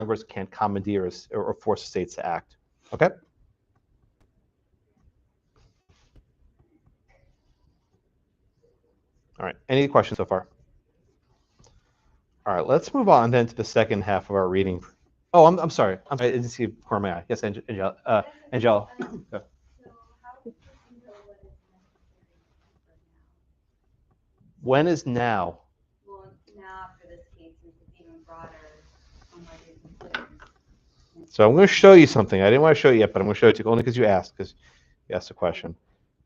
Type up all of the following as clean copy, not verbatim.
Congress can't commandeer or force states to act. Okay? All right, any questions so far? All right, let's move on then to the second half of our reading. Oh, I'm sorry. I didn't see corner my eye. Yes, Angela. Angela. When is now? Well, now for this case, it's even broader on what you're considering. So I'm going to show you something. I didn't want to show you yet, but I'm going to show it to you only because you asked the question.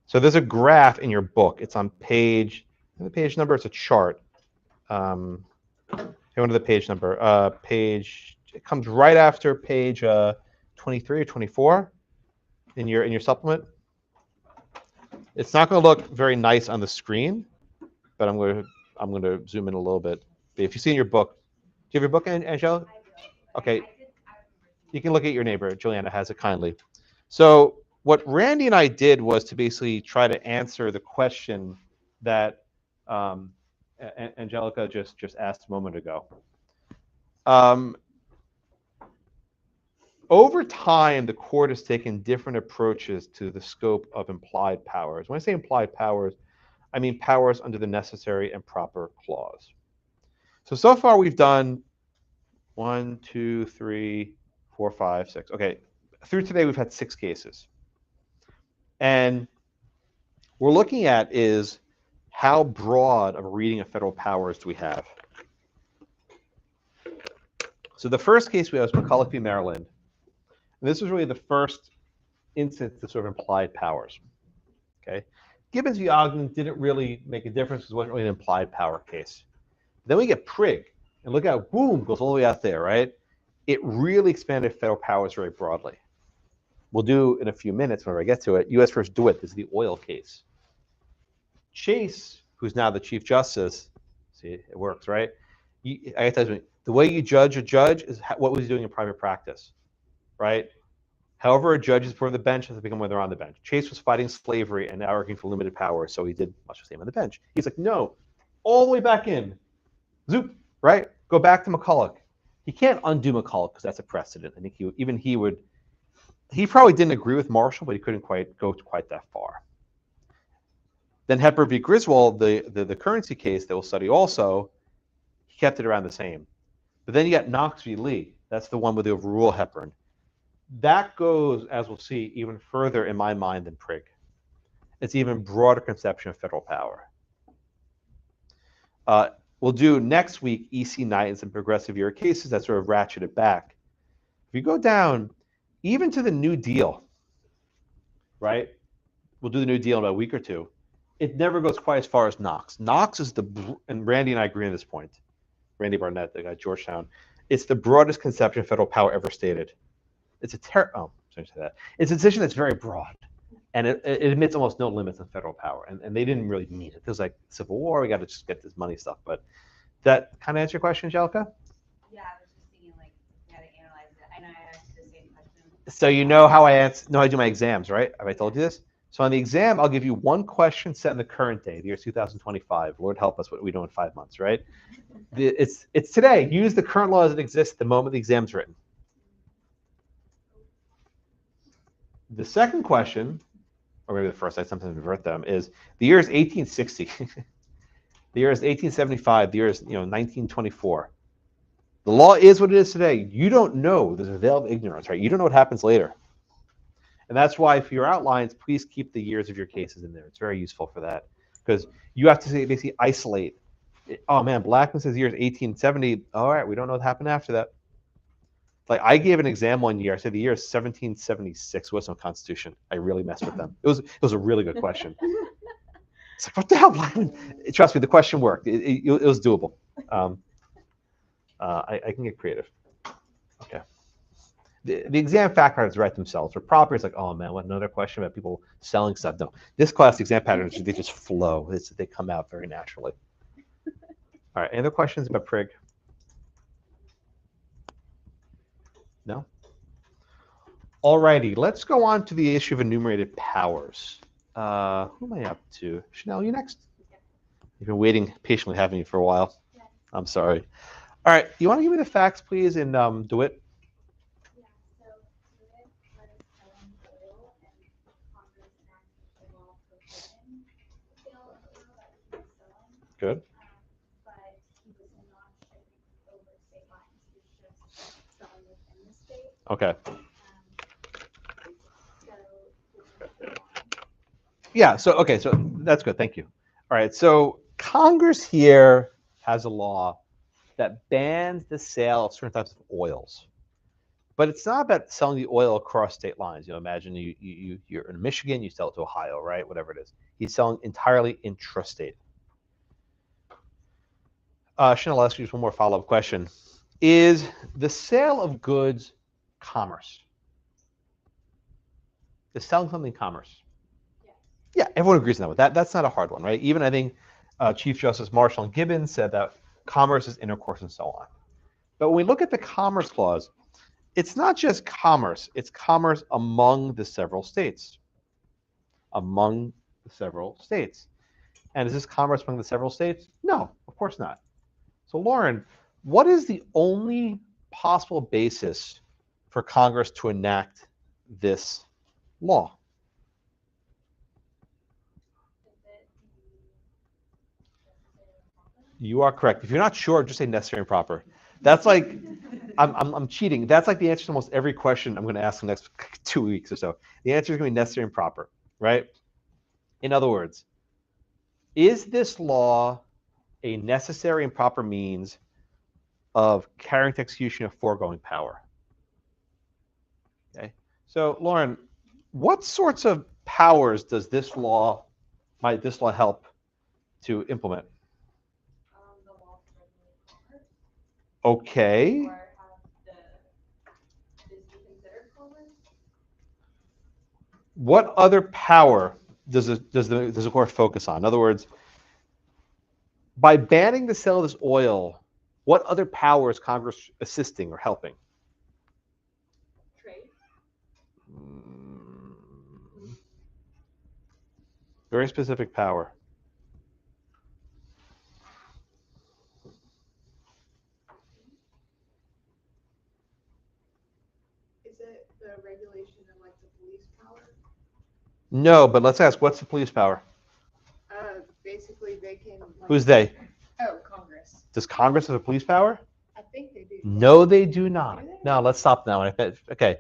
So there's a graph in your book. It's on the page number. It's a chart. Here, under the page number. It comes right after page 23 or 24 in your supplement. It's not going to look very nice on the screen, but I'm going to zoom in a little bit. If you see in your book, do you have your book, Angela? Okay. You can look at your neighbor. Juliana has it kindly. So what Randy and I did was to basically try to answer the question that Angelica just asked a moment ago. Over time, the court has taken different approaches to the scope of implied powers. When I say implied powers, I mean powers under the necessary and proper clause. So far we've done 1, 2, 3, 4, 5, 6. Okay, through today we've had 6 cases. And what we're looking at is how broad of a reading of federal powers do we have. So the first case we have is McCulloch v. Maryland. And this was really the first instance of sort of implied powers. Okay, Gibbons v. Ogden didn't really make a difference because it wasn't really an implied power case. Then we get Prigg, and look how boom goes all the way out there, right? It really expanded federal powers very broadly. We'll do in a few minutes whenever I get to it. U.S. versus Dewitt is the oil case. Chase, who's now the Chief Justice, see, it works, right? I tell you, the way you judge a judge is what was he doing in private practice, right? However, a judge is before the bench has to become when they're on the bench. Chase was fighting slavery and now arguing for limited power, so he did much the same on the bench. He's like, no, all the way back in. Zoop, right? Go back to McCulloch. He can't undo McCulloch because that's a precedent. I think he probably didn't agree with Marshall, but he couldn't go quite that far. Then Hepburn v. Griswold, the currency case that we'll study also, he kept it around the same. But then you got Knox v. Lee. That's the one with the overrule Hepburn. That goes, as we'll see, even further in my mind than Prigg. It's an even broader conception of federal power. We'll do next week E.C. Knight and some progressive era cases that sort of ratchet it back. If you go down, even to the New Deal, right? We'll do the New Deal in about a week or two. It never goes quite as far as Knox. Knox is and Randy and I agree on this point. Randy Barnett, the guy at Georgetown. It's the broadest conception of federal power ever stated. It's a It's a decision that's very broad, and it admits almost no limits on federal power. And they didn't really mean it. It was like Civil War. We got to just get this money stuff. But that kind of answer your question, Angelica? Yeah, I was just thinking like how to analyze it. I know I asked the same question. So you know how I do my exams, right? Have I told you this? So on the exam, I'll give you one question set in the current day, the year 2025. Lord help us, what we do in 5 months, right? It's today. Use the current law as it exists the moment the exam's written. The second question, or maybe the first, I sometimes invert them, is the year is 1860. The year is 1875. The year is 1924. The law is what it is today. You don't know. There's a veil of ignorance, right? You don't know what happens later. And that's why for your outlines, please keep the years of your cases in there. It's very useful for that because you have to basically isolate. Oh man, Blackman says year is 1870. All right, we don't know what happened after that. Like I gave an exam one year. I said the year is 1776. What's no Constitution? I really messed with them. It was a really good question. It's like, what the hell, Blackman? Trust me, the question worked. It was doable. I can get creative. Okay. The exam fact patterns write themselves. For proper, it's like, oh man, what another question about people selling stuff? No, this class exam patterns, they just flow. They come out very naturally. All right, any other questions about Prigg? No? All righty, let's go on to the issue of enumerated powers. Who am I up to? Chanel, you next? You've been waiting patiently, having you for a while. I'm sorry. All right, you want to give me the facts, please, in Dewitt? Good. But he was not shipping over state lines. He was just selling within the state. Okay. So Yeah. So okay. So that's good. Thank you. All right. So Congress here has a law that bans the sale of certain types of oils. But it's not about selling the oil across state lines. Imagine you're in Michigan, you sell it to Ohio, right? Whatever it is. He's selling entirely intrastate. Chanel, I'll ask you just one more follow-up question. Is the sale of goods commerce? Is selling something commerce? Yeah, everyone agrees on that. That's not a hard one, right? Even I think Chief Justice Marshall and Gibbons said that commerce is intercourse and so on. But when we look at the Commerce Clause, it's not just commerce, it's commerce among the several states. Among the several states. And is this commerce among the several states? No, of course not. So Lauren, what is the only possible basis for Congress to enact this law? You are correct. If you're not sure, just say necessary and proper. That's like, I'm cheating. That's like the answer to almost every question I'm going to ask in the next 2 weeks or so. The answer is going to be necessary and proper, right? In other words, is this law a necessary and proper means of carrying to execution a foregoing power? Okay. So Lauren, what sorts of powers does this law, might this law help to implement? the law to regulate commerce. Okay. Or have is it considered commerce? What other power does the court focus on? In other words, by banning the sale of this oil, what other power is Congress assisting or helping? Trade. Very specific power. Is it the regulation of like the police power? No, but let's ask, what's the police power? Basically they can. Like, Who's they? Oh, Congress. Does Congress have a police power? I think they do. No, they do not. Do they? No, let's stop now. Okay.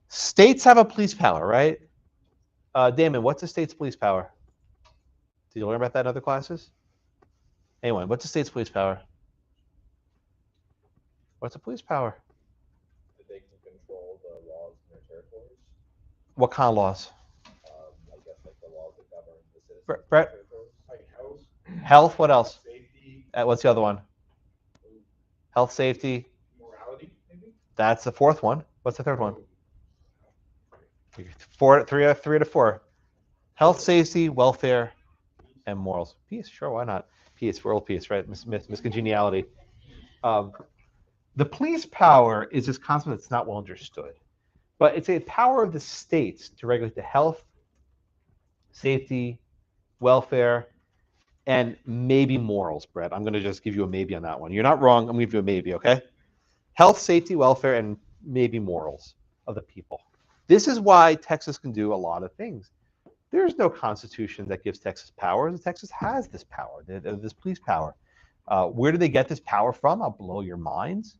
States have a police power, right? Damon, what's the state's police power? Did you learn about that in other classes? Anyone, what's the state's police power? What's the police power? That they can control the laws in their territories. What kind of laws? I guess like the laws that govern the citizens. Brett? Of their territories. Like health, Health, what else? safety, What's the other one? Health, safety. morality, maybe. That's the fourth one. What's the third one? Three out of four. Health, safety, welfare, and morals. Peace, sure, why not? Peace, world peace, right? Miscongeniality. The police power is this concept that's not well understood, but it's a power of the states to regulate the health, safety, welfare, and maybe morals, Brett. I'm going to just give you a maybe on that one. You're not wrong. I'm going to give you a maybe, okay? Health, safety, welfare, and maybe morals of the people. This is why Texas can do a lot of things. There's no constitution that gives Texas powers. Texas has this power, this police power. Where do they get this power from? I'll blow your minds.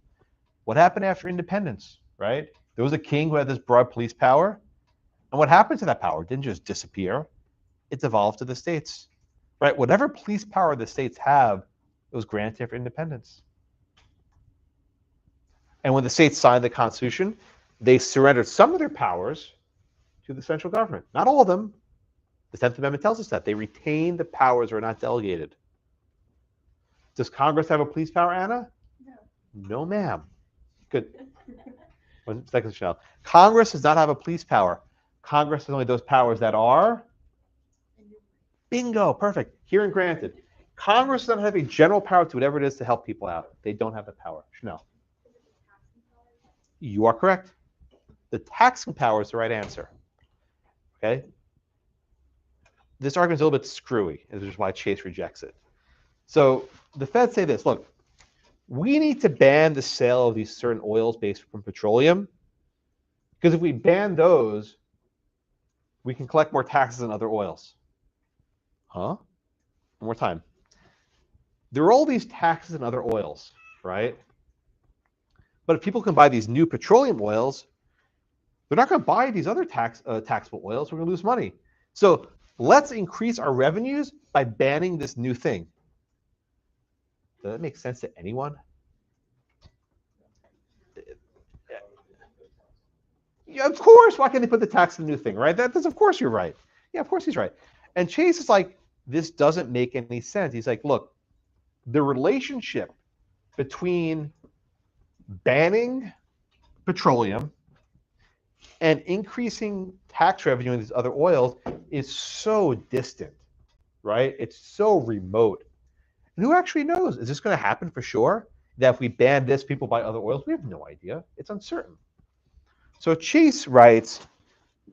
What happened after independence, right? There was a king who had this broad police power. And what happened to that power? It didn't just disappear. It's evolved to the states, right? Whatever police power the states have, it was granted after independence. And when the states signed the Constitution, they surrendered some of their powers to the central government. Not all of them. The 10th Amendment tells us that. They retain the powers that are not delegated. Does Congress have a police power, Anna? No. No, ma'am. Good. 1 second, Chanel. Congress does not have a police power. Congress has only those powers that are... Bingo, perfect. Here and granted. Congress doesn't have a general power to whatever it is to help people out. They don't have the power. Chanel. You are correct. The taxing power is the right answer. Okay? This argument is a little bit screwy, which is why Chase rejects it. So the Feds say this, look, we need to ban the sale of these certain oils based from petroleum, because if we ban those, we can collect more taxes on other oils. Huh? One more time. there are all these taxes and other oils, right? But if people can buy these new petroleum oils, they're not going to buy these other taxable oils. We're going to lose money. So let's increase our revenues by banning this new thing. Does that make sense to anyone? Yeah, of course. Why can't they put the tax on the new thing, right? That's of course you're right. Yeah, of course he's right. And Chase is like, this doesn't make any sense. He's like, look, the relationship between banning petroleum and increasing tax revenue in these other oils is so distant, right? It's so remote. And who actually knows? Is this going to happen for sure? That if we ban this, people buy other oils? We have no idea. It's uncertain. So Chase writes,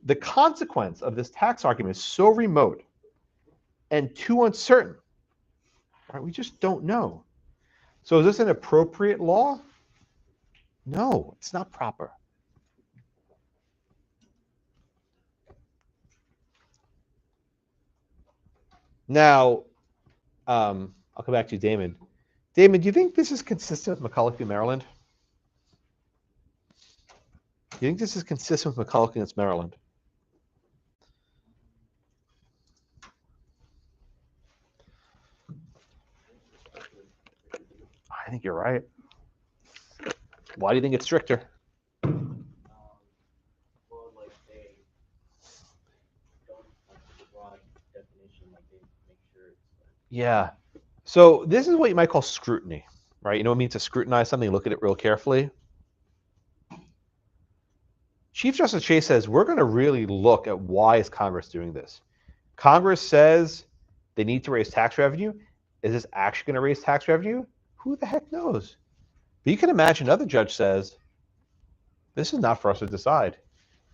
the consequence of this tax argument is so remote and too uncertain. Right? We just don't know. So is this an appropriate law? No, it's not proper. Now, I'll come back to you, Damon. Damon, do you think this is consistent with McCulloch v. Maryland? Do you think this is consistent with McCulloch against Maryland? I think you're right. Why do you think it's stricter? Well, like they don't have the broad definition, like they make sure it's Yeah. So this is what you might call scrutiny, right? You know what it means to scrutinize something, look at it real carefully. Chief Justice Chase says, we're going to really look at why is Congress doing this. Congress says they need to raise tax revenue. Is this actually going to raise tax revenue? Who the heck knows? But you can imagine another judge says, this is not for us to decide.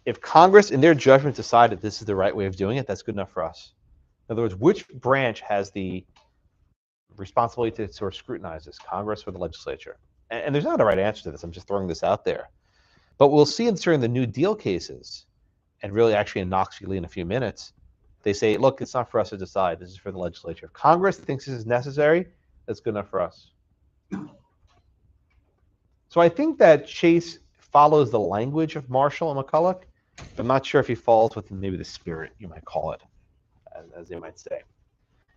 If Congress, in their judgment, decided this is the right way of doing it, that's good enough for us. In other words, which branch has the responsibility to sort of scrutinize this, Congress or the legislature? And there's not a right answer to this. I'm just throwing this out there. But we'll see during the New Deal cases, and really actually in Knox v. Lee in a few minutes, they say, look, it's not for us to decide. This is for the legislature. If Congress thinks this is necessary, that's good enough for us. So I think that Chase follows the language of Marshall and McCulloch. I'm not sure if he falls within maybe the spirit, you might call it, as they might say.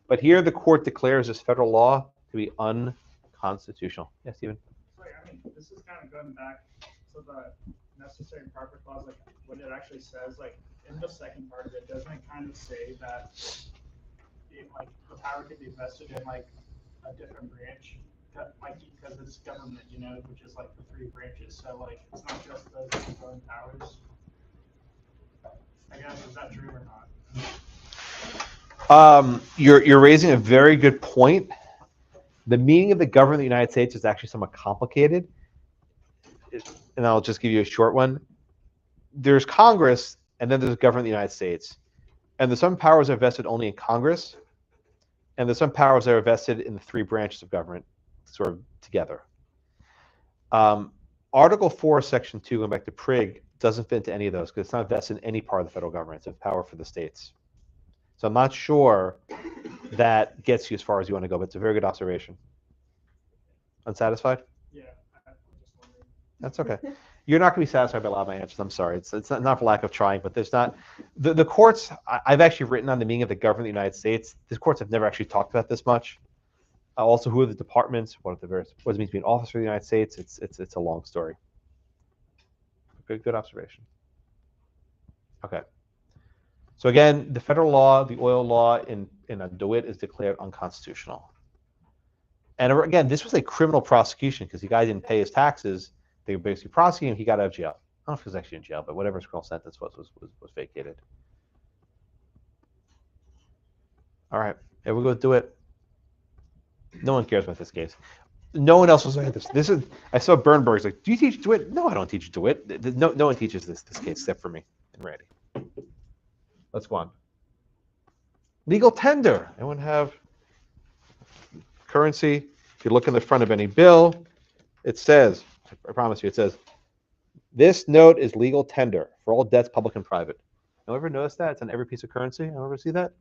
But here the court declares this federal law to be unconstitutional. Yes, Stephen? Sorry, I mean, this is kind of going back to the necessary and proper clause, like what it actually says, like in the second part of it, doesn't it kind of say that like the power could be vested in like a different branch, like because it's government, you know, which is like the three branches. So like it's not just those controlling powers. I guess, is that true or not? You're raising a very good point. The meaning of the government of the United States is actually somewhat complicated. And I'll just give you a short one. There's Congress, and then there's the government of the United States. And there's some powers that are vested only in Congress, and there's some powers that are vested in the three branches of government sort of together. Article 4, Section 2, going back to Prigg, doesn't fit into any of those because it's not vested in any part of the federal government. It's a power for the states. So I'm not sure that gets you as far as you want to go, but it's a very good observation. Unsatisfied? Yeah, I'm just wondering. That's okay. You're not going to be satisfied by a lot of my answers. I'm sorry. It's not for lack of trying, but there's not. The courts, I've actually written on the meaning of the government of the United States. The courts have never actually talked about this much. Also, who are the departments? What does it mean to be an officer of the United States? It's a long story. Good observation. Okay. So again, the federal law, the oil law in Dewitt is declared unconstitutional. And again, this was a criminal prosecution because the guy didn't pay his taxes. They were basically prosecuting him. He got out of jail. I don't know if he was actually in jail, but whatever his criminal sentence was vacated. All right, here we go with Dewitt. No one cares about this case. No one else was like this. I saw Bernberg's like, do you teach Dewitt? No, I don't teach Dewitt. No one teaches this case except for me and Randy. Let's go on. Legal tender. Anyone have currency? If you look in the front of any bill, it says, I promise you, it says, this note is legal tender for all debts, public and private. You ever notice that? It's on every piece of currency. You ever see that?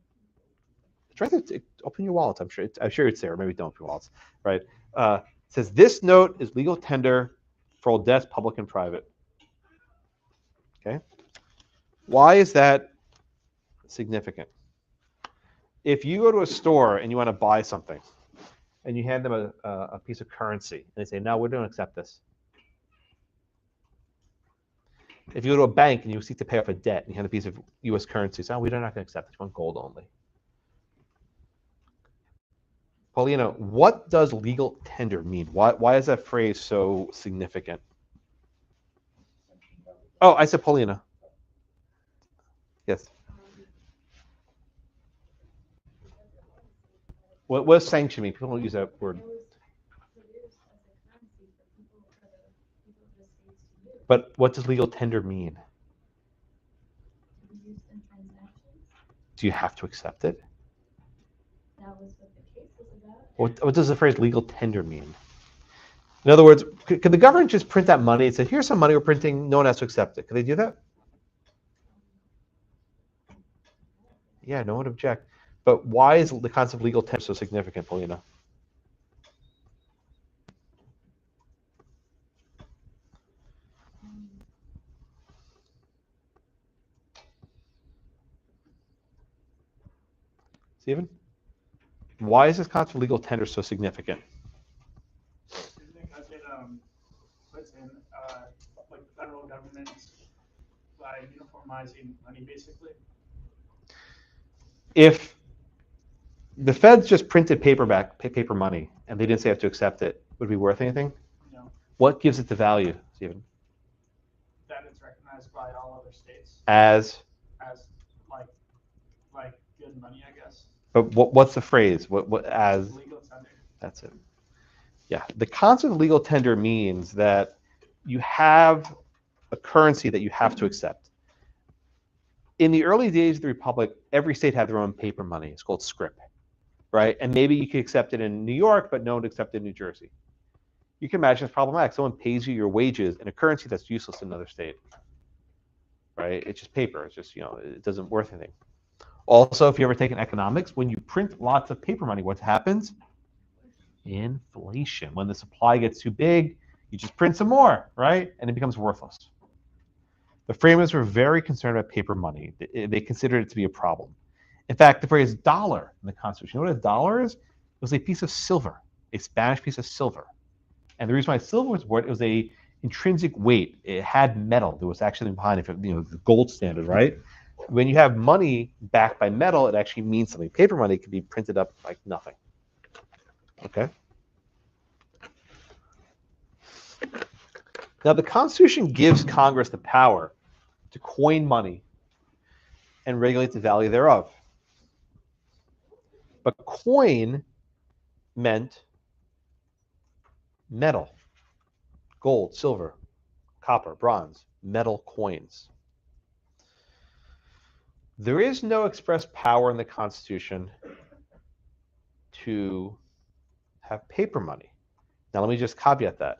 It's right there. Open your wallets. I'm sure it's there. Maybe don't open your wallets. Right. It says this note is legal tender for all debts, public and private. Okay. Why is that significant? If you go to a store and you want to buy something, and you hand them a piece of currency, and they say, "No, we don't accept this." If you go to a bank and you seek to pay off a debt, and you hand a piece of U.S. currency, say, "Oh, we're not going to accept this. We want gold only." Paulina, what does legal tender mean? Why is that phrase so significant? Oh, I said Paulina. Yes. What does sanction mean? People don't use that word. But what does legal tender mean? Do you have to accept it? That was what the case was about. What does the phrase legal tender mean? In other words, could the government just print that money and say, here's some money we're printing, no one has to accept it? Could they do that? Yeah, no one would object. But why is the concept of legal tender so significant, Paulina? Stephen? Why is this concept of legal tender so significant? Because it puts in like the federal government by uniformizing money, basically. If the feds just printed paper money and they didn't say have to accept it, would it be worth anything? No. What gives it the value, Stephen? That it's recognized by all other states As like good money, I guess. But what's the phrase? What as Legal tender. That's it. Yeah, the concept of legal tender means that you have a currency that you have to accept. In the early days of the Republic, every state had their own paper money. It's called scrip, right? And maybe you could accept it in New York, but no one accepted it in New Jersey. You can imagine it's problematic. Someone pays you your wages in a currency that's useless in another state, right? It's just paper. It's just, it doesn't worth anything. Also, if you ever taken economics, when you print lots of paper money, what happens? Inflation. When the supply gets too big, you just print some more, right? And it becomes worthless. The framers were very concerned about paper money. They considered it to be a problem. In fact, the phrase dollar in the Constitution, you know what a dollar is? It was a piece of silver, a Spanish piece of silver. And the reason why silver was worth it was a intrinsic weight. It had metal. There was actually behind it, the gold standard, right? When you have money backed by metal, it actually means something. Paper money can be printed up like nothing. Okay? Now, the Constitution gives Congress the power to coin money and regulate the value thereof. But coin meant metal, gold, silver, copper, bronze, metal coins. There is no express power in the Constitution to have paper money. Now, let me just caveat that.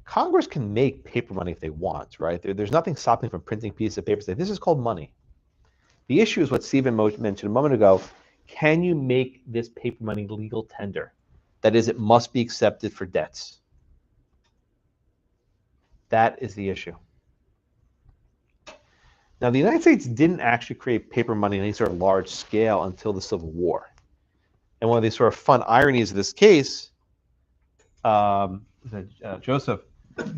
Congress can make paper money if they want, right? There's nothing stopping them from printing pieces of paper. Say, this is called money. The issue is what Stephen mentioned a moment ago. Can you make this paper money legal tender? That is, it must be accepted for debts. That is the issue. Now, the United States didn't actually create paper money on any sort of large scale until the Civil War. And one of these sort of fun ironies of this case, Joseph,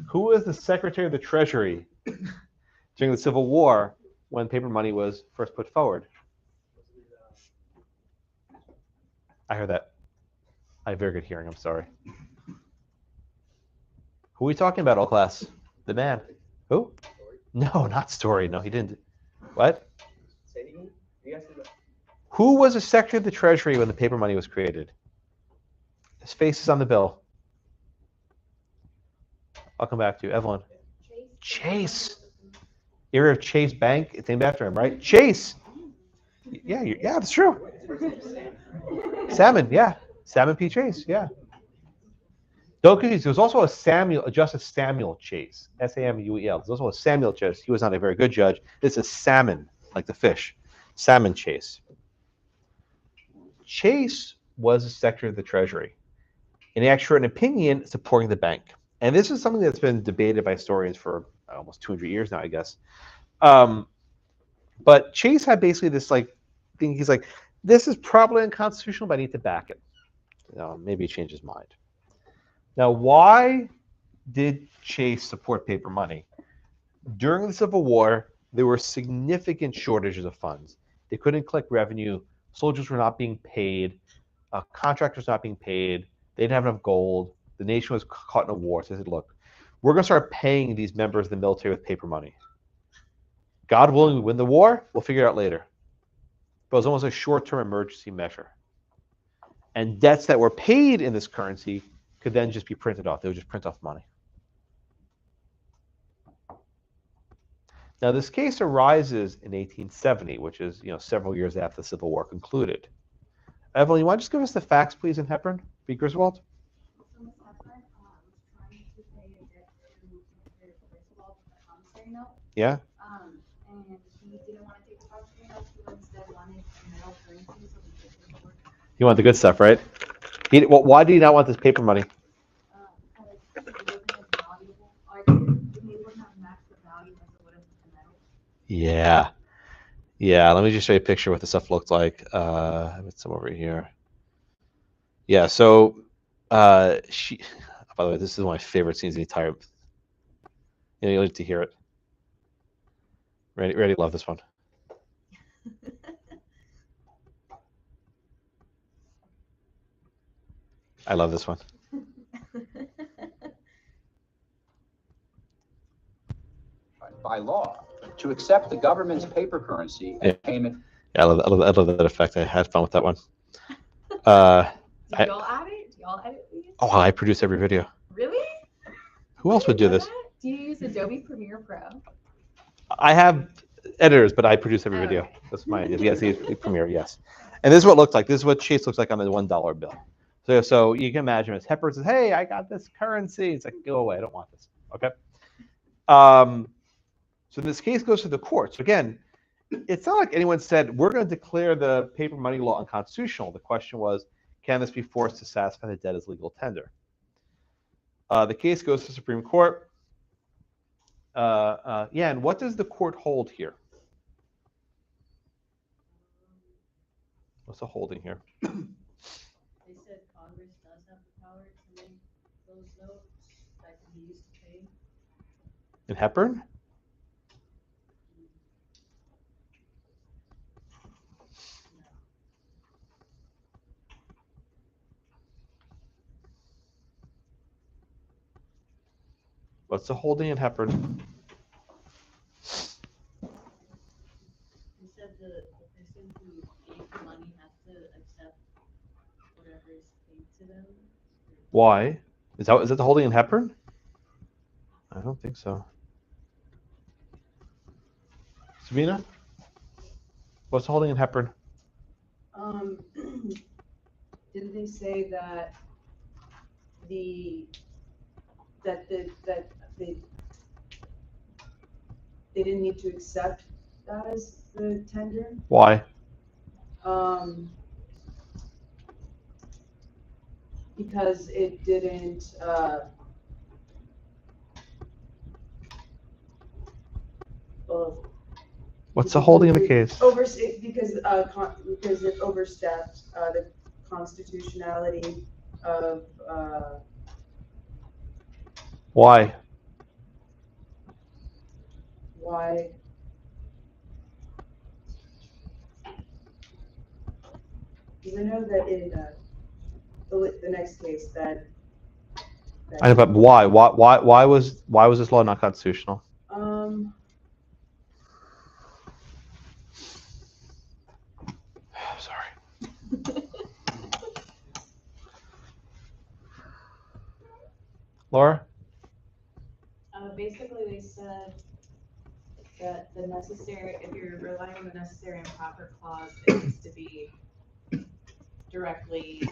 who was the Secretary of the Treasury during the Civil War when paper money was first put forward? I heard that. I have very good hearing, I'm sorry. Who are we talking about, all class? The man. Who? No, not Story. No, he didn't. What? Who was the Secretary of the Treasury when the paper money was created? His face is on the bill. I'll come back to you. Evelyn. Chase. Area of Chase Bank. It's named after him, right? Chase. Yeah, that's true. Salmon, yeah. Salmon P. Chase, yeah. Don't confuse. There was also a Justice Samuel Chase, S-A-M-U-E-L. There's also a Samuel Chase. He was not a very good judge. This is salmon, like the fish. Salmon Chase. Chase was a Secretary of the Treasury, and he actually wrote an opinion supporting the bank. And this is something that's been debated by historians for almost 200 years now, I guess. But Chase had basically this like thing. He's like, this is probably unconstitutional, but I need to back it. Maybe he changed his mind. Now, why did Chase support paper money? During the Civil War, there were significant shortages of funds. They couldn't collect revenue. Soldiers were not being paid. Contractors not being paid. They didn't have enough gold. The nation was caught in a war. So they said, look, we're going to start paying these members of the military with paper money. God willing, we win the war, we'll figure it out later. But it was almost a short-term emergency measure. And debts that were paid in this currency could then just be printed off. They would just print off money. Now, this case arises in 1870, which is several years after the Civil War concluded. Evelyn, you want to just give us the facts, please, in Hepburn v. Griswold? So Ms. Hepburn was trying to pay a debt to Mr. Griswold with a promissory note. Yeah? And he didn't want to take the promissory note. He instead wanted a metal currency so he could pay for it. You want the good stuff, right? Why do you not want this paper money? Because it wasn't as valuable. Or it wouldn't have matched the value as it would have the metal. Yeah. Yeah, let me just show you a picture of what the stuff looked like. I have some over here. Yeah, so by the way, this is one of my favorite scenes in the entire. You'll need to hear it. Ready? Love this one. I love this one. By law, to accept the government's paper currency as payment. Yeah, I love that effect. I had fun with that one. Do y'all add it? Do y'all edit these? Oh, I produce every video. Really? Who else would do this? Do you use Adobe Premiere Pro? I have editors, but I produce every video. That's my idea. Yes, the Premiere, yes. And this is what it looks like. This is what Chase looks like on the $1 bill. So you can imagine as Hepburn says, hey, I got this currency. It's like, go away. I don't want this. Okay. So this case goes to the courts. Again, it's not like anyone said, we're going to declare the paper money law unconstitutional. The question was, can this be forced to satisfy the debt as legal tender? The case goes to the Supreme Court. And what does the court hold here? What's the holding here? They said Congress does have the power to make those notes that can be used to pay. In Hepburn? What's the holding in Hepburn? They said the person who gave the money has to accept whatever is paid to them. Why? Is that the holding in Hepburn? I don't think so. Sabina? What's the holding in Hepburn? Didn't they say that they didn't need to accept that as the tender? Why? Because it didn't. What's the holding in the case? Because it overstepped the constitutionality of. Why? Why? Because I know that in the next case that. I know, but why? Why was this law not constitutional? Sorry. Laura? Basically, they said that if you're relying on the necessary and proper clause, it needs to be directly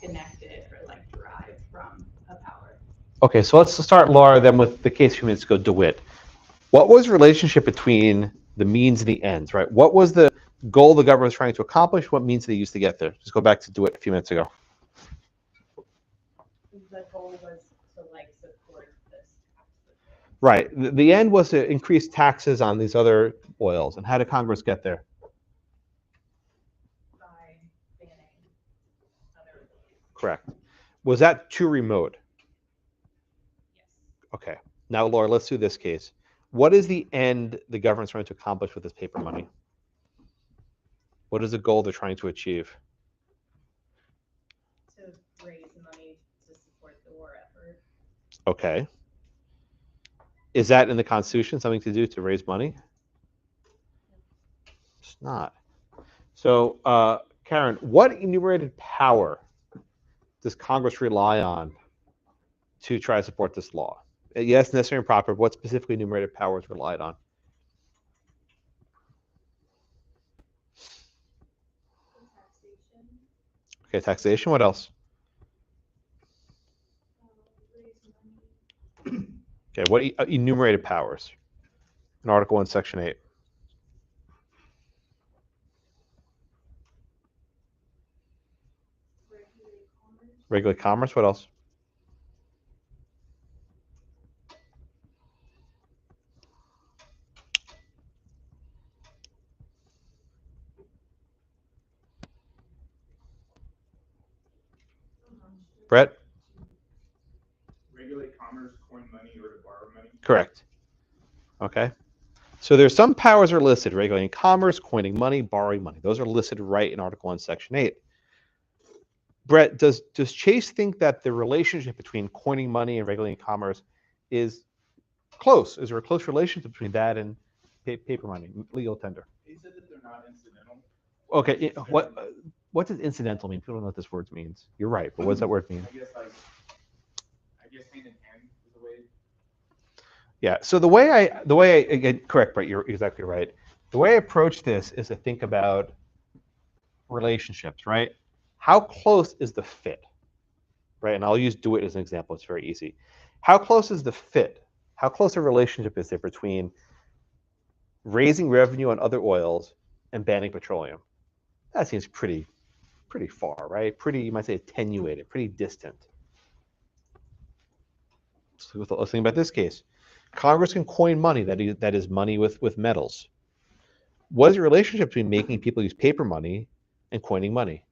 connected or derived from a power. Okay, so let's start, Laura, then with the case a few minutes ago, Dewitt. What was the relationship between the means and the ends, right? What was the goal the government is trying to accomplish, what means they used to get there. Just go back to Dewitt a few minutes ago. The goal was to like support this. Right. The end was to increase taxes on these other oils. And how did Congress get there? By banning other. Correct. Was that too remote? Yes. Okay. Now, Laura, let's do this case. What is the end the government's trying to accomplish with this paper money? What is the goal they're trying to achieve? To raise money to support the war effort. Okay. Is that in the Constitution something to do to raise money? It's not. So, Karen, what enumerated power does Congress rely on to try to support this law? Yes, necessary and proper. What specifically enumerated powers relied on? Taxation, Okay, taxation. What else? raise money, Okay, what enumerated powers? In Article 1, Section 8. regulate commerce, Regulate commerce. What else? Brett? Regulate commerce, coin money, or to borrow money. Correct. Okay. So there's some powers are listed: regulating commerce, coining money, borrowing money. Those are listed right in Article 1, Section 8. Brett, does Chase think that the relationship between coining money and regulating commerce is close? Is there a close relationship between that and paper money, legal tender? He said that they're not incidental. Okay, what does incidental mean? People don't know what this word means. You're right, but what does that word mean? I guess hand in hand is the way. Yeah. So the way I again, correct, Brett, you're exactly right. The way I approach this is to think about relationships, right? How close is the fit, right? And I'll use Dewitt as an example. It's very easy. How close is the fit? How close a relationship is there between raising revenue on other oils and banning petroleum? That seems pretty far, right? Pretty, you might say, attenuated, pretty distant. So let's think about this case. Congress can coin money that is money with metals. What is the relationship between making people use paper money and coining money?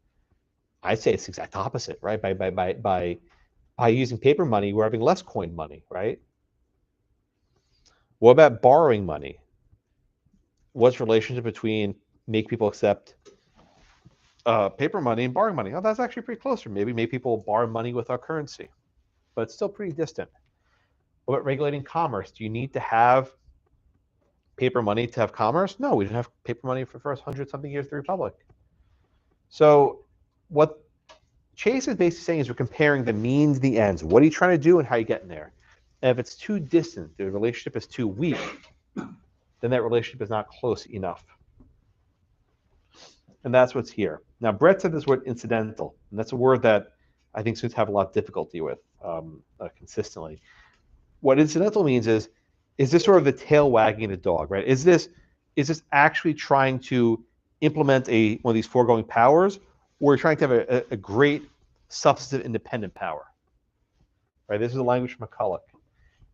I'd say it's the exact opposite, right? By using paper money, we're having less coined money, right? What about borrowing money? What's the relationship between make people accept paper money and borrowing money? Oh, that's actually pretty close. Or maybe make people borrow money with our currency, but it's still pretty distant. What about regulating commerce? Do you need to have paper money to have commerce? No, we didn't have paper money for the first 100-something years of the Republic. So what Chase is basically saying is we're comparing the means, the ends. What are you trying to do and how are you getting there? And if it's too distant, the relationship is too weak, then that relationship is not close enough. And that's what's here. Now, Brett said this word incidental, and that's a word that I think students have a lot of difficulty with consistently. What incidental means is this sort of the tail wagging the dog, right? Is this actually trying to implement one of these foregoing powers, or trying to have a great substantive independent power, right? This is the language from McCulloch.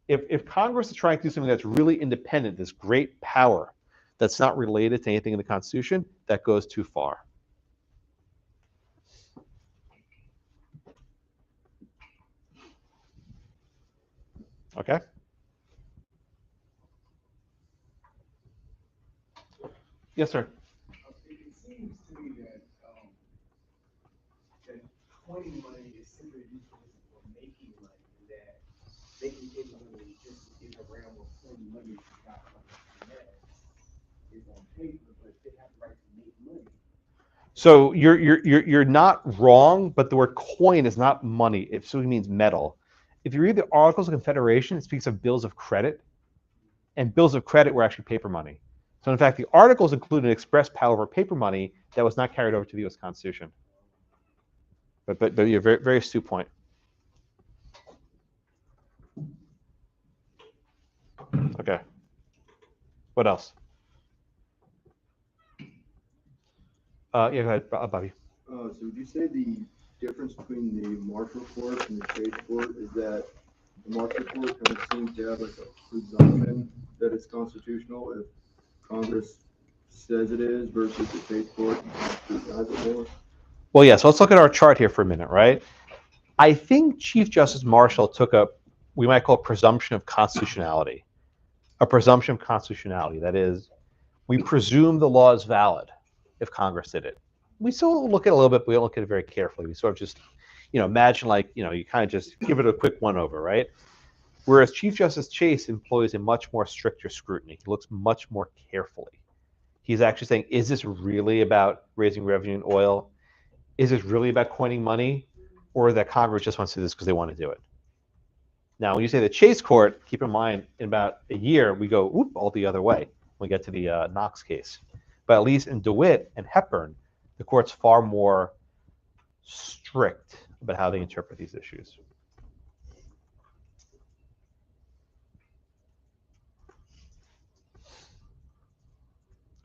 If Congress is trying to do something that's really independent, this great power that's not related to anything in the Constitution, that goes too far. Okay? Yes, sir. It seems to me that coining money is simply used for making money, and that making paper money just in the realm of coining money is not something that is on paper, but they have the right to make money. So you're not wrong, but the word coin is not money. It simply means metal. If you read the Articles of Confederation, it speaks of bills of credit, and bills of credit were actually paper money. So in fact, the Articles include an express power over paper money that was not carried over to the U.S. Constitution. But you're very, very astute point. Okay. What else? Yeah, go ahead, Bobby. So would you say the difference between the martial court and the chase court is that the martial court kind of seems to have like a presumption that it's constitutional if Congress says it is versus the chase court decides it more? Well, yeah, so let's look at our chart here for a minute, right? I think Chief Justice Marshall took a, we might call it presumption of constitutionality. A presumption of constitutionality. That is, we presume the law is valid if Congress did it. We still look at it a little bit, but we don't look at it very carefully. We sort of just, imagine like, you kind of just give it a quick one-over, right? Whereas Chief Justice Chase employs a much more stricter scrutiny. He looks much more carefully. He's actually saying, is this really about raising revenue in oil? Is this really about coining money? Or that Congress just wants to do this because they want to do it? Now, when you say the Chase Court, keep in mind, in about a year, we go whoop, all the other way when we get to the Knox case. But at least in Dewitt and Hepburn, the court's far more strict about how they interpret these issues.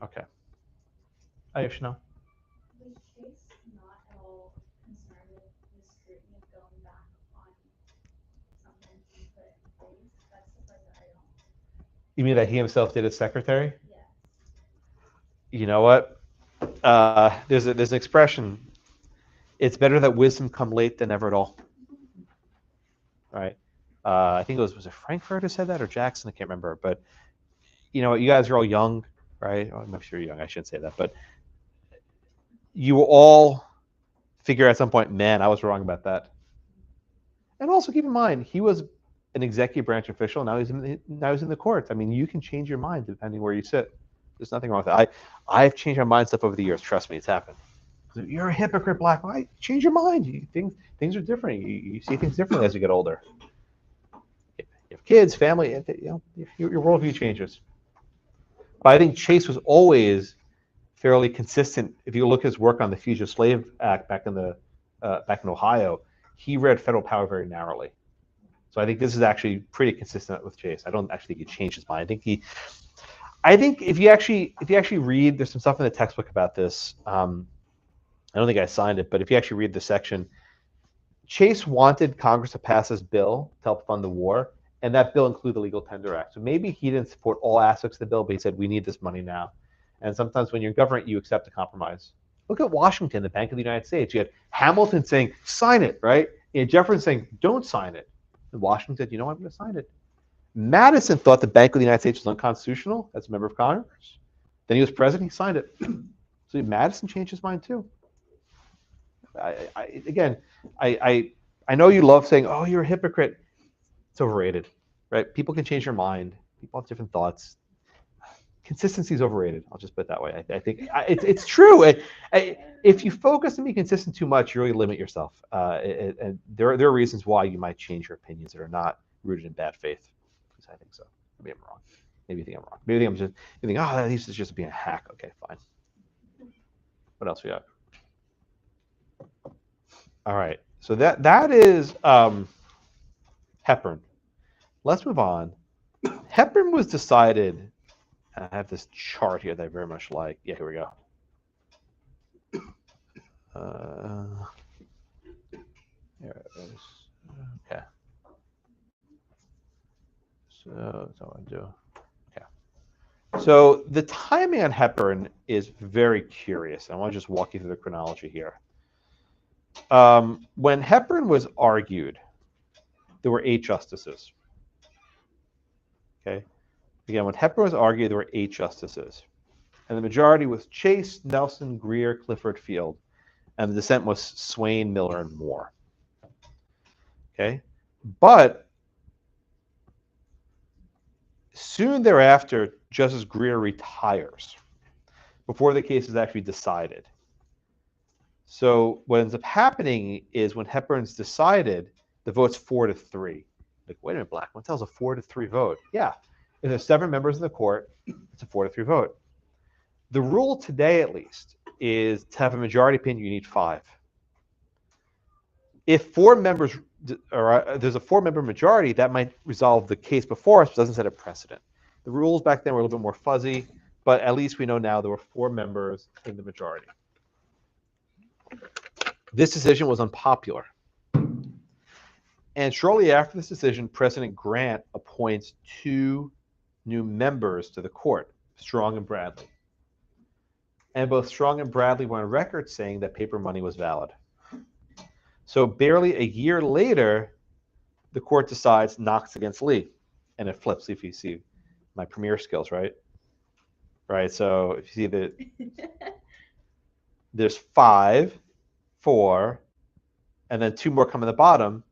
Okay. Ayushna? Was Chase not at all concerned with the scrutiny of going back on something he put in place? That's the part that I don't. You mean that he himself did as secretary? Yes. You know what? There's an expression. It's better that wisdom come late than never at all. Right? I think was it Frankfurt who said that or Jackson? I can't remember. But you know what? You guys are all young, right? I'm not sure you're young. I shouldn't say that. But you will all figure at some point, man, I was wrong about that. And also keep in mind, he was an executive branch official. Now he's in the courts. I mean, you can change your mind depending where you sit. There's nothing wrong with that. I've changed my mind stuff over the years. Trust me, it's happened. You're a hypocrite, Black. Why change your mind? Things are different. You see things differently as you get older. You have kids, family. Your worldview changes. But I think Chase was always fairly consistent. If you look at his work on the Fugitive Slave Act back in Ohio, he read federal power very narrowly. So I think this is actually pretty consistent with Chase. I don't actually think he changed his mind. I think if you actually read, there's some stuff in the textbook about this. I don't think I signed it, but if you actually read the section, Chase wanted Congress to pass this bill to help fund the war, and that bill included the Legal Tender Act. So maybe he didn't support all aspects of the bill, but he said, we need this money now. And sometimes when you're in government, you accept a compromise. Look at Washington, the Bank of the United States. You had Hamilton saying, sign it, right? You had Jefferson saying, don't sign it. And Washington said, you know what, I'm going to sign it. Madison thought the Bank of the United States was unconstitutional as a member of Congress. Then he was president, he signed it. So Madison changed his mind too. I know you love saying, oh, you're a hypocrite. It's overrated, right? People can change their mind. People have different thoughts. Consistency is overrated. I'll just put it that way. I think it's true. If you focus on being consistent too much, you really limit yourself. And there are reasons why you might change your opinions that are not rooted in bad faith. I think so. Maybe I'm wrong. Maybe you think I'm wrong. Maybe you think, oh, he's just being a hack. Okay, fine. What else we got? All right. So that is Hepburn. Let's move on. Hepburn was decided. I have this chart here that I very much like. Yeah, here we go. There it is. Okay. So that's what I do. Okay. So the timing on Hepburn is very curious. I want to just walk you through the chronology here. When Hepburn was argued, there were 8 justices. Okay. Again, when Hepburn was argued, there were 8 justices. And the majority was Chase, Nelson, Greer, Clifford, Field. And the dissent was Swain, Miller, and Moore. Okay. But soon thereafter, Justice Greer retires before the case is actually decided. So what ends up happening is when Hepburn's decided, the vote's 4-3. Like, wait a minute, Black, what the hell's a 4-3 vote? Yeah, if there's 7 members in the court, it's a 4-3 vote. The rule today, at least, is to have a majority opinion, you need 5. If 4 members, or there's a 4-member majority, that might resolve the case before us, but doesn't set a precedent. The rules back then were a little bit more fuzzy, but at least we know now there were 4 members in the majority. This decision was unpopular. And shortly after this decision, President Grant appoints 2 new members to the court, Strong and Bradley. And both Strong and Bradley were on record saying that paper money was valid. So barely a year later, the court decides Knox against Lee, and it flips. If you see my Premiere skills, right? Right. So if you see that there's 5, 4, and then 2 more come in the bottom,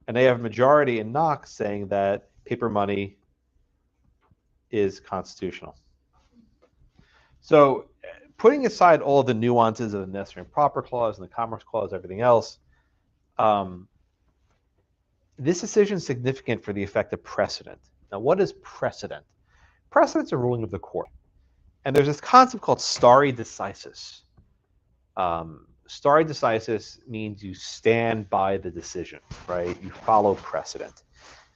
and they have a majority in Knox saying that paper money is constitutional. So putting aside all the nuances of the necessary and proper clause and the commerce clause, everything else, this decision is significant for the effect of precedent. Now, what is precedent? Precedent's a ruling of the court. And there's this concept called stare decisis. Stare decisis means you stand by the decision, right? You follow precedent.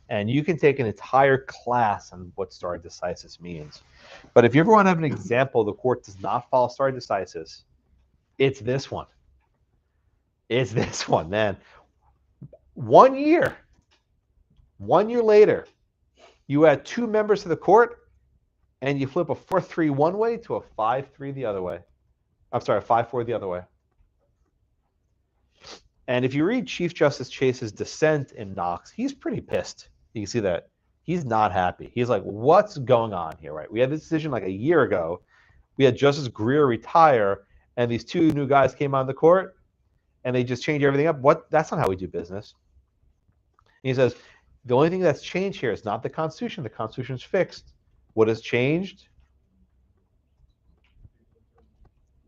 And you can take an entire class on what stare decisis means. But if you ever want to have an example the court does not follow stare decisis, it's this one. It's this one, man. 1 year later, you add 2 members to the court, and you flip a 4-3 one way to a 5-3 the other way. I'm sorry, a 5-4 the other way. And if you read Chief Justice Chase's dissent in Knox, he's pretty pissed. You can see that. He's not happy. He's like, what's going on here, right? We had this decision like a year ago. We had Justice Greer retire, and these 2 new guys came on the court, and they just changed everything up. What? That's not how we do business. And he says, the only thing that's changed here is not the Constitution. The Constitution's fixed. What has changed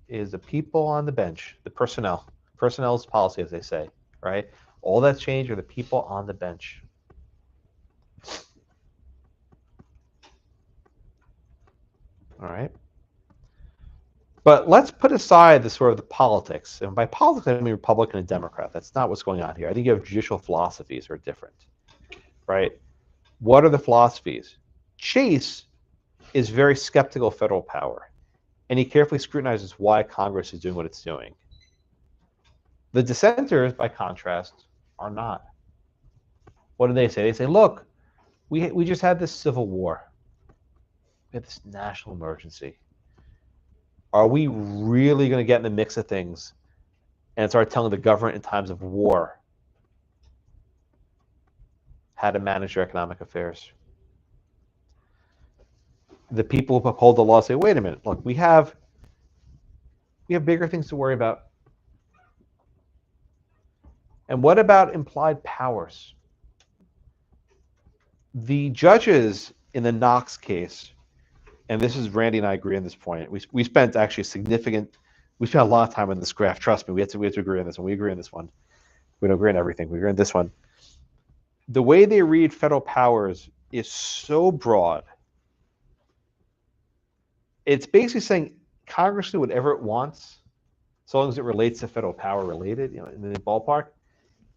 is the people on the bench, the personnel. Personnel's policy, as they say, right? All that's changed are the people on the bench. All right. But let's put aside the sort of the politics. And by politics, I mean Republican and Democrat. That's not what's going on here. I think you have judicial philosophies are different, right? What are the philosophies? Chase is very skeptical of federal power, and he carefully scrutinizes why Congress is doing what it's doing. The dissenters, by contrast, are not. What do they say? They say, look, we just had this civil war. We had this national emergency. Are we really going to get in the mix of things and start telling the government in times of war how to manage their economic affairs? The people who uphold the law say, wait a minute, look, we have bigger things to worry about. And what about implied powers? The judges in the Knox case, and this is Randy and I agree on this point. We spent actually we spent a lot of time on this graph. Trust me, we have to agree on this one. We agree on this one. We don't agree on everything. We agree on this one. The way they read federal powers is so broad. It's basically saying Congress can do whatever it wants, so long as it relates to federal power related, in the ballpark.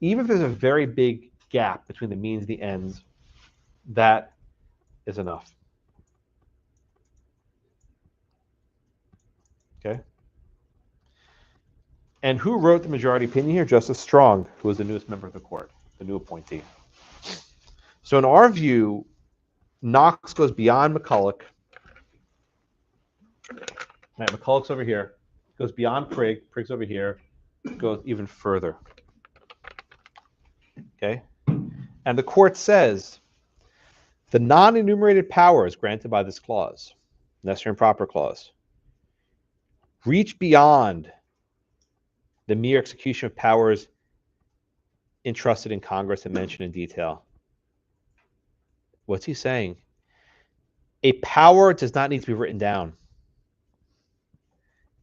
Even if there's a very big gap between the means and the ends, that is enough. Okay. And who wrote the majority opinion here? Justice Strong, who was the newest member of the court, the new appointee. So in our view, Knox goes beyond McCulloch. Right, McCulloch's over here. Goes beyond Prigg. Prigg's over here. Goes even further. Okay? And the court says the non-enumerated powers granted by this clause, necessary and proper clause, reach beyond the mere execution of powers entrusted in Congress and mentioned in detail. What's he saying? A power does not need to be written down.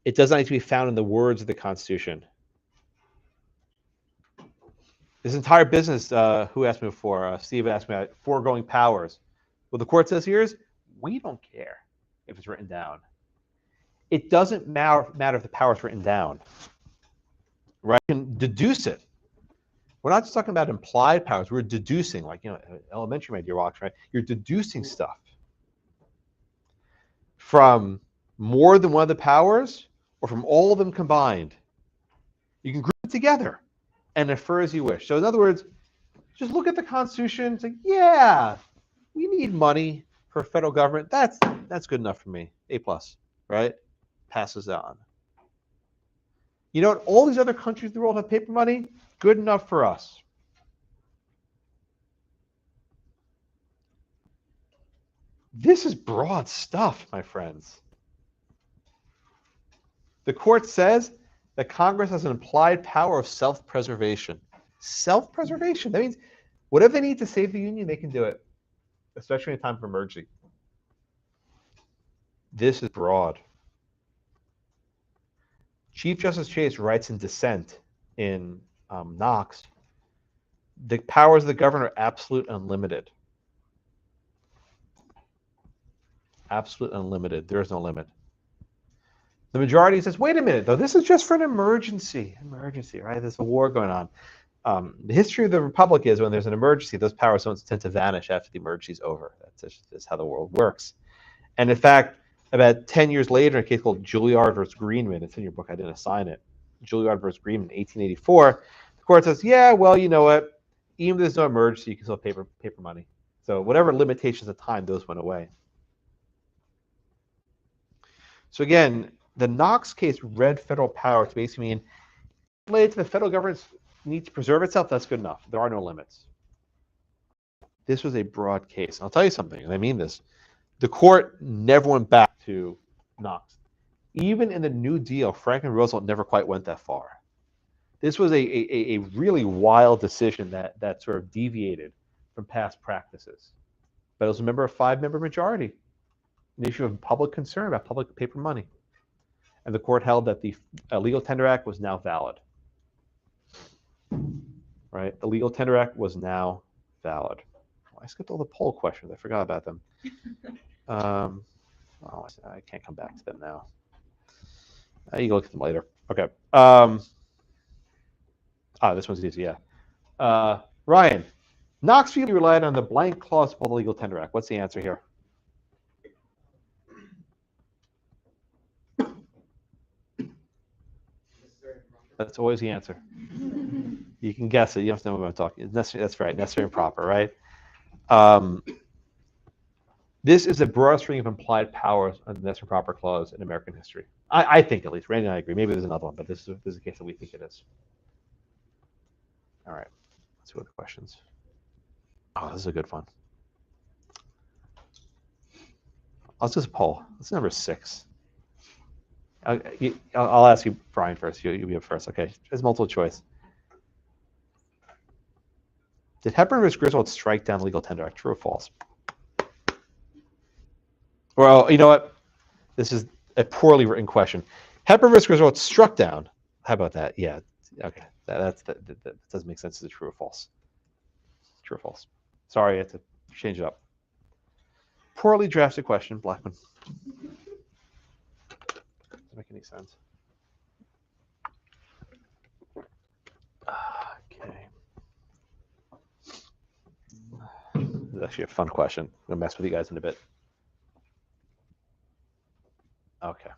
It does not need to be found in the words of the Constitution. This entire business, who asked me before? Steve asked me about foregoing powers. What the court says here is, we don't care if it's written down. It doesn't matter if the power is written down. Right? You can deduce it. We're not just talking about implied powers. We're deducing, like, elementary, my dear Walks, right? You're deducing stuff from more than one of the powers or from all of them combined. You can group it together and infer as you wish. So in other words, just look at the Constitution and say, yeah, we need money for federal government. That's good enough for me. A+, right? Passes on. You know what? All these other countries in the world have paper money. Good enough for us. This is broad stuff, my friends. The court says that Congress has an implied power of self-preservation. Self-preservation. That means whatever they need to save the Union, they can do it, especially in a time of emergency. This is broad. Chief Justice Chase writes in dissent in Knox, the powers of the governor are absolute and unlimited. Absolute and unlimited. There is no limit. The majority says, wait a minute, though, this is just for an emergency. Emergency, right? There's a war going on. The history of the Republic is when there's an emergency, those powers don't tend to vanish after the emergency is over. That's how the world works. And in fact, about 10 years later, in a case called Juilliard versus Greenman, it's in your book, I didn't assign it, Juilliard versus Greenman, 1884, the court says, yeah, well, you know what? Even if there's no emergency, you can still have paper money. So whatever limitations of time, those went away. So again, the Knox case read federal power to basically mean related to the federal government's need to preserve itself, that's good enough. There are no limits. This was a broad case. I'll tell you something, and I mean this. The court never went back to Knox. Even in the New Deal, Franklin Roosevelt never quite went that far. This was a really wild decision that sort of deviated from past practices. But it was a member of 5-member majority, an issue of public concern about public paper money. And the court held that the Legal Tender Act was now valid. Right? The Legal Tender Act was now valid. Oh, I skipped all the poll questions. I forgot about them. Oh, I can't come back to them now. You can look at them later. Okay. This one's easy, yeah. Ryan, Knox relied on the blank clause of the Legal Tender Act. What's the answer here? That's always the answer. You can guess it. You don't have to know what I'm talking. That's right. Necessary and proper, right? This is the broadest ring of implied powers under the necessary and proper clause in American history. I think, at least. Randy and I agree. Maybe there's another one, but this is the case that we think it is. All right. Let's see what the questions. Oh, this is a good one. Let's just poll. Let's number 6. I'll ask you, Brian, first. You'll be up first. Okay. It's multiple choice. Did Hepburn versus Griswold strike down the Legal Tender Act? True or false? Well, you know what? This is a poorly written question. Hepburn versus Griswold struck down. How about that? Yeah. Okay. That doesn't make sense. Is it true or false? True or false? Sorry, I had to change it up. Poorly drafted question, Blackman. Doesn't make any sense. Okay. This is actually a fun question. I'm gonna mess with you guys in a bit. Okay.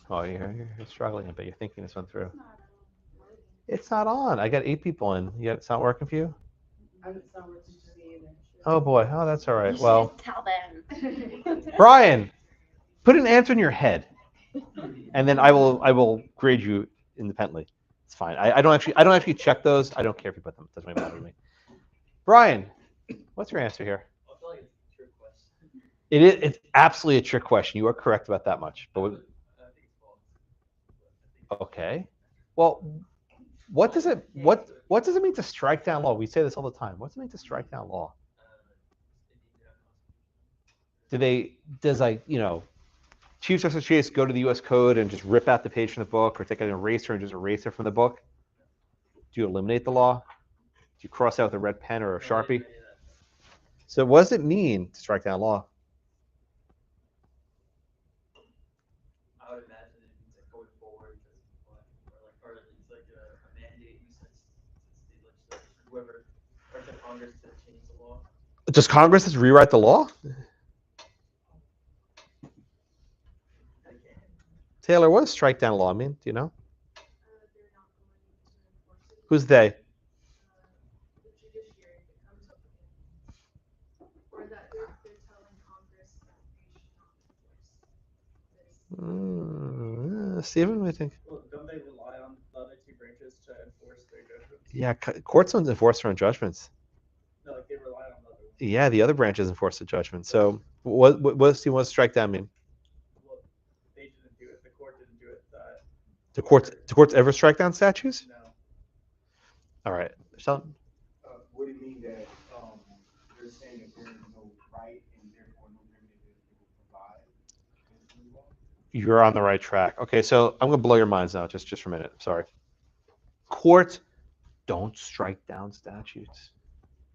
Oh, you're struggling a bit. You're thinking this one through. It's not on. I got 8 people in. Yet it's not working for you? It's not working for me either. Oh boy. Oh, that's all right. You Well, should tell them. Brian, put an answer in your head, and then I will grade you independently. It's fine. I don't actually check those. I don't care if you put them. It doesn't really matter to me. Brian, what's your answer here? I feel like it's a trick question. It's absolutely a trick question. You are correct about that much. But I think it's false. okay. Well, what does it mean to strike down law? We say this all the time. What does it mean to strike down law? Does Chief Justice Chase go to the U.S. Code and just rip out the page from the book, or take an eraser and just erase it from the book? Do you eliminate the law? Do you cross out with a red pen or a Sharpie? So what does it mean to strike down law? I would imagine it means like going forward, or it's like a mandate in the sense the legislature, whoever, or the Congress to change the law. Does Congress just rewrite the law? Taylor, what does strike down law mean? Do you know? They're not going to enforce it. Who's they? The judiciary that comes up with it. Or that they're telling Congress that they should not enforce this. Stephen, what do you think? Well, don't they rely on the other two branches to enforce their judgments? Yeah, courts don't enforce their own judgments. No, like they rely on the other ones. Yeah, the other branches enforce the judgment. So what does Stephen, what does strike down mean? Well, they didn't do it. The court didn't do it. Do courts ever strike down statutes? No. All right. Sheldon? What do you mean that, you're saying that there is no right and therefore no remedy that it will provide? You're on the right track. Okay, so I'm going to blow your minds now just for a minute. Sorry. Courts don't strike down statutes.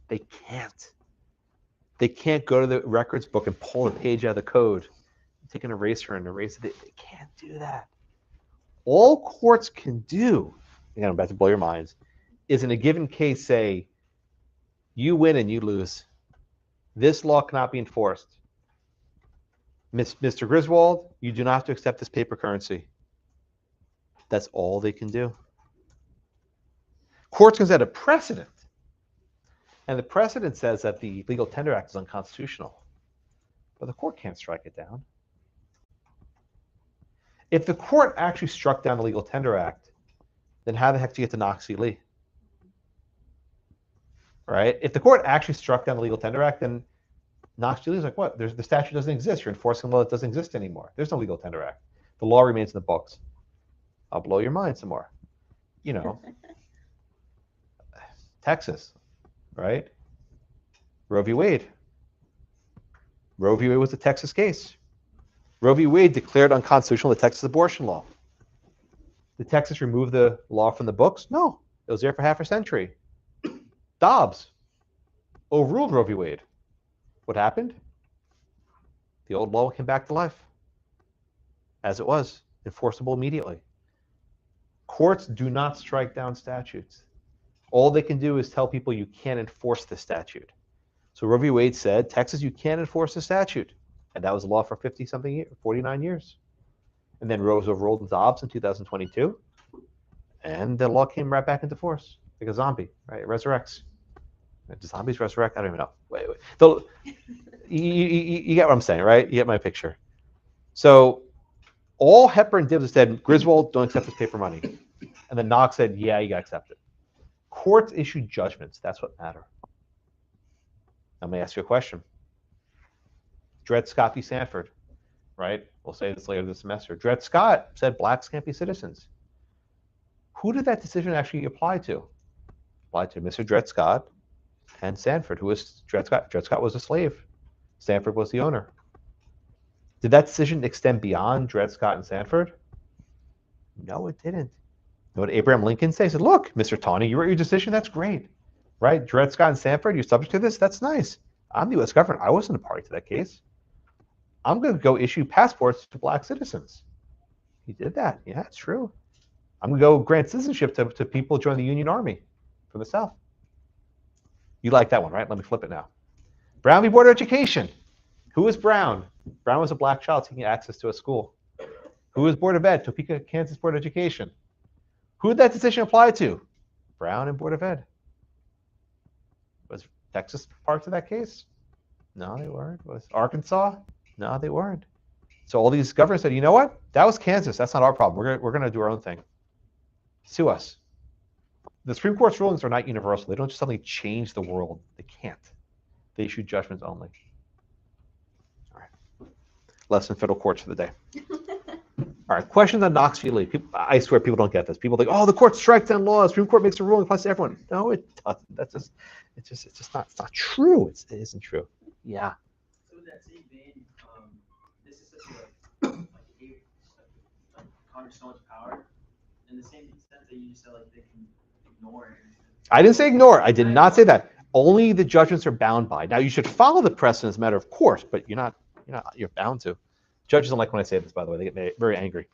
They can't. They can't go to the records book and pull a page out of the code, take an eraser and erase it. They can't do that. All courts can do, again, I'm about to blow your minds, is in a given case say, you win and you lose. This law cannot be enforced. Mr. Griswold, you do not have to accept this paper currency. That's all they can do. Courts can set a precedent. And the precedent says that the Legal Tender Act is unconstitutional. But the court can't strike it down. If the court actually struck down the Legal Tender Act, then how the heck do you get to Knox v. Lee? Right? If the court actually struck down the Legal Tender Act, then Knox v. Lee is like, what? The statute doesn't exist. You're enforcing a law that doesn't exist anymore. There's no Legal Tender Act. The law remains in the books. I'll blow your mind some more. You know, Texas, right? Roe v. Wade. Roe v. Wade was a Texas case. Roe v. Wade declared unconstitutional the Texas abortion law. Did Texas remove the law from the books? No. It was there for half a century. Dobbs overruled Roe v. Wade. What happened? The old law came back to life. As it was, enforceable immediately. Courts do not strike down statutes. All they can do is tell people you can't enforce the statute. So Roe v. Wade said, Texas, you can't enforce the statute. And that was a law for 50-something years, 49 years. And then Roe was overruled in Dobbs in 2022. And the law came right back into force, like a zombie, right? It resurrects. Do zombies resurrect? I don't even know. Wait. You get what I'm saying, right? You get my picture. So all Hepburn did was said, Griswold, don't accept this paper money. And then Knox said, yeah, you got to accept it. Courts issue judgments. That's what matter. Let me ask you a question. Dred Scott v. Sanford, right? We'll say this later this semester. Dred Scott said blacks can't be citizens. Who did that decision actually apply to? Applied to Mr. Dred Scott and Sanford. Who was Dred Scott? Dred Scott was a slave. Sanford was the owner. Did that decision extend beyond Dred Scott and Sanford? No, it didn't. You know what Abraham Lincoln said? He said, look, Mr. Taney, you wrote your decision. That's great. Right? Dred Scott and Sanford, you're subject to this. That's nice. I'm the U.S. government. I wasn't a party to that case. I'm going to go issue passports to black citizens. He did that. Yeah, it's true. I'm going to go grant citizenship to people who join the Union Army from the South. You like that one, right? Let me flip it now. Brown v. Board of Education. Who was Brown? Brown was a black child seeking access to a school. Who was Board of Ed? Topeka, Kansas Board of Education. Who did that decision apply to? Brown and Board of Ed. Was Texas part of that case? No, they weren't. Was Arkansas? No, they weren't. So all these governors said, you know what? That was Kansas. That's not our problem. We're going to do our own thing. Sue us. The Supreme Court's rulings are not universal. They don't just suddenly change the world. They can't. They issue judgments only. All right. Lesson federal courts for the day. All right. Questions on Knox v. Lee. I swear people don't get this. People think, oh, the court strikes down laws. Supreme Court makes a ruling applies to everyone. No, it doesn't. It's just not. It's not true. It isn't true. Yeah. So with that same vein, this is such like Congress so much power, in the same extent that you just said like they can ignore it. I didn't say ignore. I did not say that. Only the judgments are bound by. Now you should follow the precedent as a matter of course, but you're bound to. Judges don't like when I say this, by the way. They get very angry.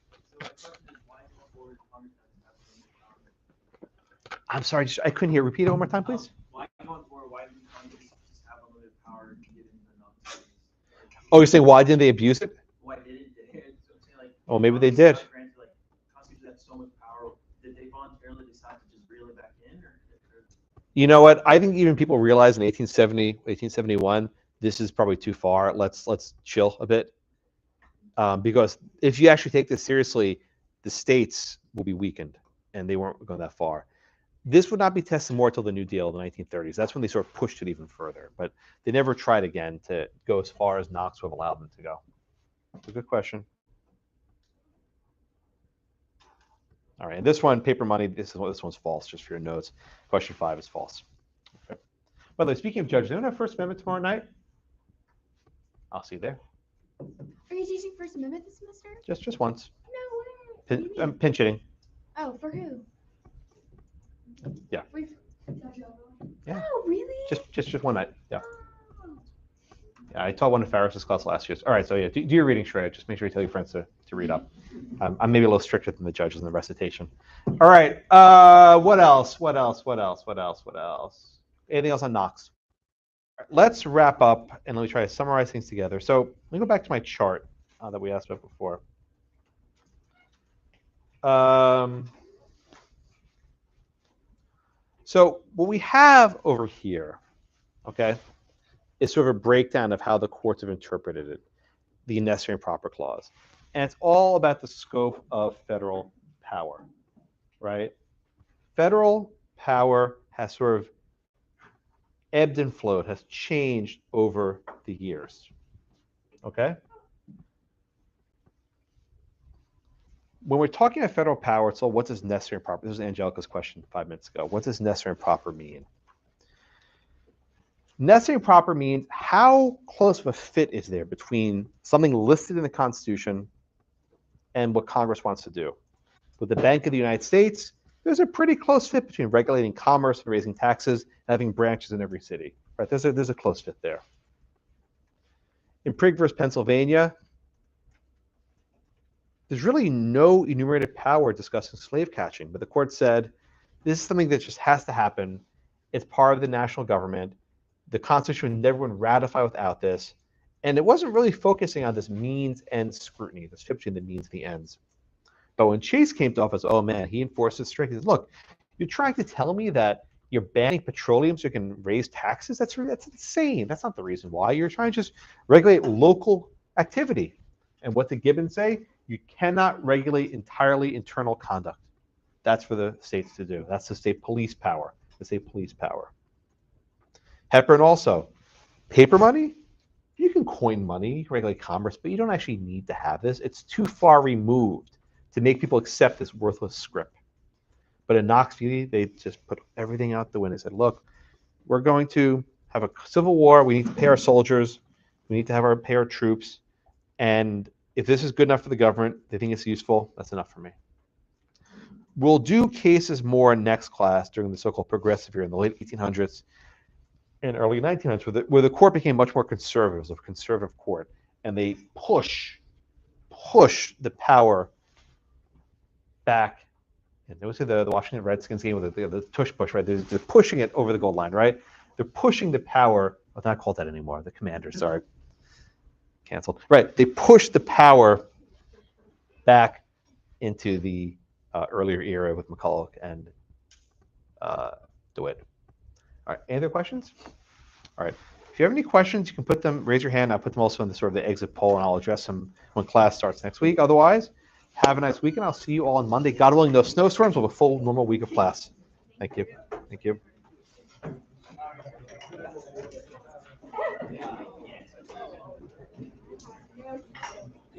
I'm sorry, I couldn't hear. Repeat it one more time, please. Why going forward? Why didn't Congress just have unlimited power given the Knox? Oh, you're saying why didn't they abuse it? Why didn't they? So I'm saying, like, Well, maybe they did. Granted, like, Constitution had so much power. Did they voluntarily decide to just reel it back in, or? You know what? I think even people realized in 1870, 1871, this is probably too far. Let's chill a bit. Because if you actually take this seriously, the states will be weakened, and they weren't going that far. This would not be tested more until the New Deal of the 1930s. That's when they sort of pushed it even further. But they never tried again to go as far as Knox would have allowed them to go. It's a good question. All right, and this one, paper money, this one's false, just for your notes. Question 5 is false. Okay. By the way, speaking of judges, anyone have First Amendment tomorrow night? I'll see you there. Are you teaching First Amendment this semester? Just once. No way. Pinch hitting. Oh, for who? Yeah. Yeah. Oh, really? Just one night. Yeah. Yeah, I taught one in Farris's class last year. All right, so yeah, do your reading, Shreya. Just make sure you tell your friends to read up. I'm maybe a little stricter than the judges in the recitation. All right. What else? Anything else on Knox? Let's wrap up and let me try to summarize things together. So let me go back to my chart that we asked about before. So what we have over here, okay, is sort of a breakdown of how the courts have interpreted it, the necessary and proper clause. And it's all about the scope of federal power, right? Federal power has sort of ebbed and flowed, has changed over the years, okay? When we're talking about federal power, it's all what does necessary and proper, this was Angelica's question 5 minutes ago. What does necessary and proper mean? Necessary and proper means how close of a fit is there between something listed in the Constitution and what Congress wants to do. With the Bank of the United States, there's a pretty close fit between regulating commerce and raising taxes and having branches in every city. Right? There's a close fit there. In Prigg versus Pennsylvania, there's really no enumerated power discussing slave catching, but the court said this is something that just has to happen. It's part of the national government. The Constitution would never been ratified without this. And it wasn't really focusing on this means and scrutiny, this fit between the means and the ends. But when Chase came to office, oh man, he enforced it strict. He said, look, you're trying to tell me that you're banning petroleum so you can raise taxes? That's insane. That's not the reason why. You're trying to just regulate local activity. And what did Gibbons say? You cannot regulate entirely internal conduct. That's for the states to do. That's the state police power. The state police power. Hepburn also, paper money, you can coin money, regulate commerce, but you don't actually need to have this. It's too far removed to make people accept this worthless script. But in Knox, they just put everything out the window and said, look, we're going to have a civil war. We need to pay our soldiers. We need to pay our troops. And if this is good enough for the government, they think it's useful, that's enough for me. We'll do cases more in next class during the so-called progressive era in the late 1800s and early 1900s, where the court became much more conservative. It was a conservative court, and they push the power back. And there was the Washington Redskins game with the tush push, right? They're pushing it over the goal line, right? They're pushing the power. Well, not called that anymore. The Commanders, sorry, canceled. Right? They push the power back into the earlier era with McCulloch and Dewitt. All right, any other questions? All right, if you have any questions, you can put them, raise your hand. I'll put them also in the sort of the exit poll, and I'll address them when class starts next week. Otherwise, have a nice weekend. I'll see you all on Monday. God willing, no snowstorms. We'll have a full normal week of class. Thank you. Thank you.